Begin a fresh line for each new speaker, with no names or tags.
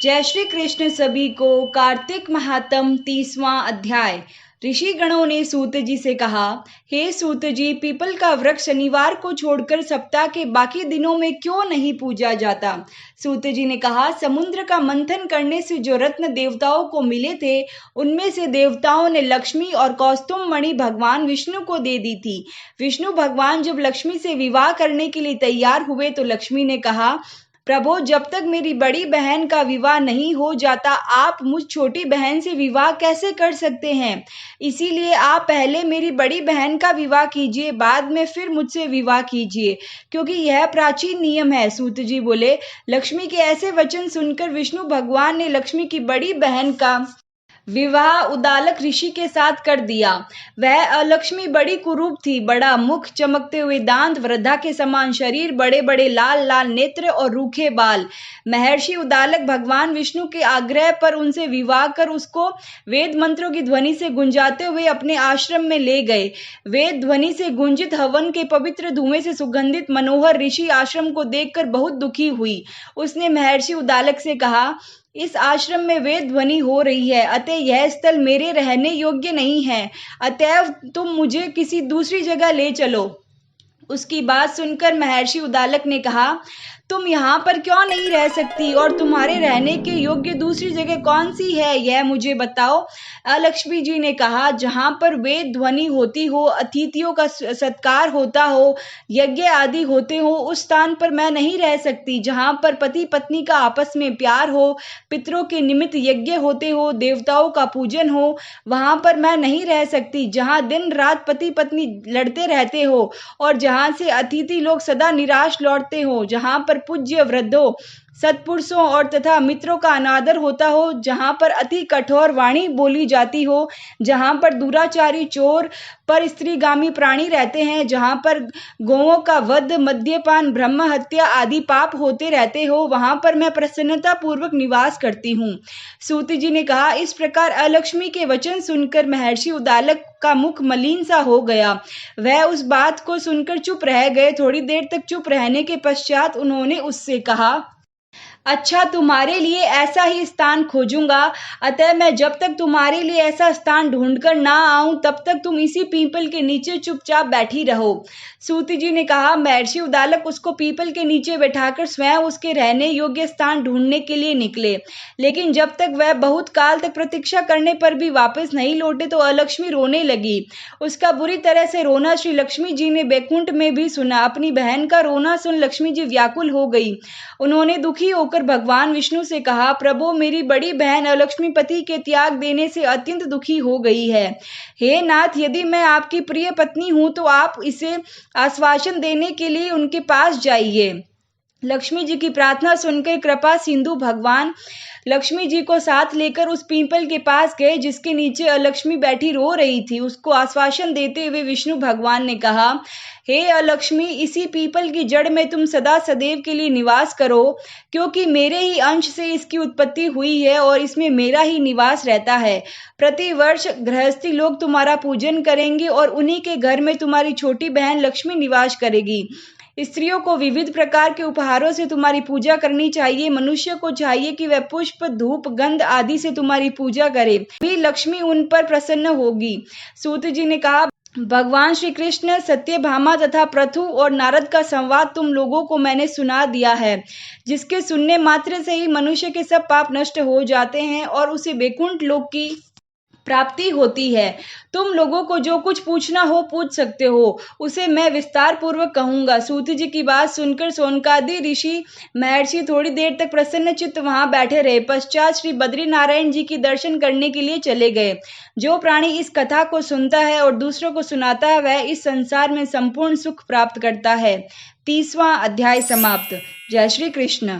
जय श्री कृष्ण सभी को। कार्तिक महात्म 30वां अध्याय। ऋषि गणों ने सूत जी से कहा, हे सूत जी, पीपल का वृक्ष शनिवार को छोड़कर सप्ताह के बाकी दिनों में क्यों नहीं पूजा जाता? सूत जी ने कहा, समुद्र का मंथन करने से जो रत्न देवताओं को मिले थे, उनमें से देवताओं ने लक्ष्मी और कौस्तुभ मणि भगवान विष्णु को दे दी थी। विष्णु भगवान जब लक्ष्मी से विवाह करने के लिए तैयार हुए तो लक्ष्मी ने कहा, प्रभु, जब तक मेरी बड़ी बहन का विवाह नहीं हो जाता, आप मुझ छोटी बहन से विवाह कैसे कर सकते हैं? इसीलिए आप पहले मेरी बड़ी बहन का विवाह कीजिए, बाद में फिर मुझसे विवाह कीजिए, क्योंकि यह प्राचीन नियम है। सूत जी बोले, लक्ष्मी के ऐसे वचन सुनकर विष्णु भगवान ने लक्ष्मी की बड़ी बहन का विवाह उदालक ऋषि के साथ कर दिया। वह अलक्ष्मी बड़ी कुरूप थी, बड़ा मुख, चमकते हुए दांत, वृद्धा के समान शरीर, बड़े बड़े लाल लाल नेत्र और रूखे बाल। महर्षि उदालक भगवान विष्णु के आग्रह पर उनसे विवाह कर उसको वेद मंत्रों की ध्वनि से गुंजाते हुए अपने आश्रम में ले गए। वेद ध्वनि से गुंजित हवन के पवित्र धुएं से सुगंधित मनोहर ऋषि आश्रम को देखकर बहुत दुखी हुई। उसने महर्षि उदालक से कहा, इस आश्रम में वेद ध्वनि हो रही है, अतः यह स्थल मेरे रहने योग्य नहीं है, अतएव तुम मुझे किसी दूसरी जगह ले चलो। उसकी बात सुनकर महर्षि उदालक ने कहा, तुम यहाँ पर क्यों नहीं रह सकती और तुम्हारे रहने के योग्य दूसरी जगह कौन सी है, यह मुझे बताओ। लक्ष्मी जी ने कहा, जहाँ पर वेद ध्वनि होती हो, अतिथियों का सत्कार होता हो, यज्ञ आदि होते हो, उस स्थान पर मैं नहीं रह सकती। जहाँ पर पति पत्नी का आपस में प्यार हो, पितरों के निमित्त यज्ञ होते हो, देवताओं का पूजन हो, वहां पर मैं नहीं रह सकती। जहाँ दिन रात पति पत्नी लड़ते रहते हो और जहाँ से अतिथि लोग सदा निराश लौटते हो, जहाँ पर पूज्य वृद्धों, सत्पुरुषों और तथा मित्रों का अनादर होता हो, जहाँ पर अति कठोर वाणी बोली जाती हो, जहाँ पर दुराचारी, चोर, पर स्त्रीगामी प्राणी रहते हैं, जहाँ पर गौओं का वध, मद्यपान, ब्रह्म हत्या आदि पाप होते रहते हो, वहां पर मैं प्रसन्नता पूर्वक निवास करती हूँ। सूत जी ने कहा, इस प्रकार अलक्ष्मी के वचन सुनकर महर्षि उदालक का मुख मलिन सा हो गया। वह उस बात को सुनकर चुप रह गए। थोड़ी देर तक चुप रहने के पश्चात उन्होंने उससे कहा, अच्छा, तुम्हारे लिए ऐसा ही स्थान खोजूंगा, अतः मैं जब तक तुम्हारे लिए ऐसा स्थान ढूंढकर ना आऊं, तब तक तुम इसी पीपल के नीचे चुपचाप बैठी रहो। सूत जी ने कहा, महर्षि उदालक उसको पीपल के नीचे बैठाकर स्वयं उसके रहने योग्य स्थान ढूंढने के लिए निकले। लेकिन जब तक वह बहुत काल तक प्रतीक्षा करने पर भी वापस नहीं लौटे तो अलक्ष्मी रोने लगी। उसका बुरी तरह से रोना श्री लक्ष्मी जी ने बैकुंठ में भी सुना। अपनी बहन का रोना सुन लक्ष्मी जी व्याकुल हो गई। उन्होंने दुखी होकर भगवान विष्णु से कहा, प्रभु, मेरी बड़ी बहन अलक्ष्मी पति के त्याग देने से अत्यंत दुखी हो गई है। हे नाथ, यदि मैं आपकी प्रिय पत्नी हूं तो आप इसे आश्वासन देने के लिए उनके पास जाइए। लक्ष्मी जी की प्रार्थना सुनकर कृपा सिंधु भगवान लक्ष्मी जी को साथ लेकर उस पीपल के पास गए जिसके नीचे अलक्ष्मी बैठी रो रही थी। उसको आश्वासन देते हुए विष्णु भगवान ने कहा, हे अलक्ष्मी, इसी पीपल की जड़ में तुम सदा सदैव के लिए निवास करो, क्योंकि मेरे ही अंश से इसकी उत्पत्ति हुई है और इसमें मेरा ही निवास रहता है। प्रतिवर्ष गृहस्थी लोग तुम्हारा पूजन करेंगे और उन्हीं के घर में तुम्हारी छोटी बहन लक्ष्मी निवास करेगी। स्त्रियों को विविध प्रकार के उपहारों से तुम्हारी पूजा करनी चाहिए। मनुष्य को चाहिए कि वह पुष्प, धूप, गंध आदि से तुम्हारी पूजा करे, भी लक्ष्मी उन पर प्रसन्न होगी। सूत जी ने कहा, भगवान श्री कृष्ण, सत्यभामा तथा पृथु और नारद का संवाद तुम लोगों को मैंने सुना दिया है, जिसके सुनने मात्र से ही मनुष्य के सब पाप नष्ट हो जाते हैं और उसे वैकुंठ लोक की प्राप्ति होती है। तुम लोगों को जो कुछ पूछना हो पूछ सकते हो, उसे मैं विस्तार पूर्वक कहूंगा। सूत जी की बात सुनकर सोनकादि ऋषि महर्षि थोड़ी देर तक प्रसन्न चित्त वहां बैठे रहे। पश्चात श्री बद्री नारायण जी की दर्शन करने के लिए चले गए। जो प्राणी इस कथा को सुनता है और दूसरों को सुनाता है, वह इस संसार में संपूर्ण सुख प्राप्त करता है। 30वां अध्याय समाप्त। जय श्री कृष्ण।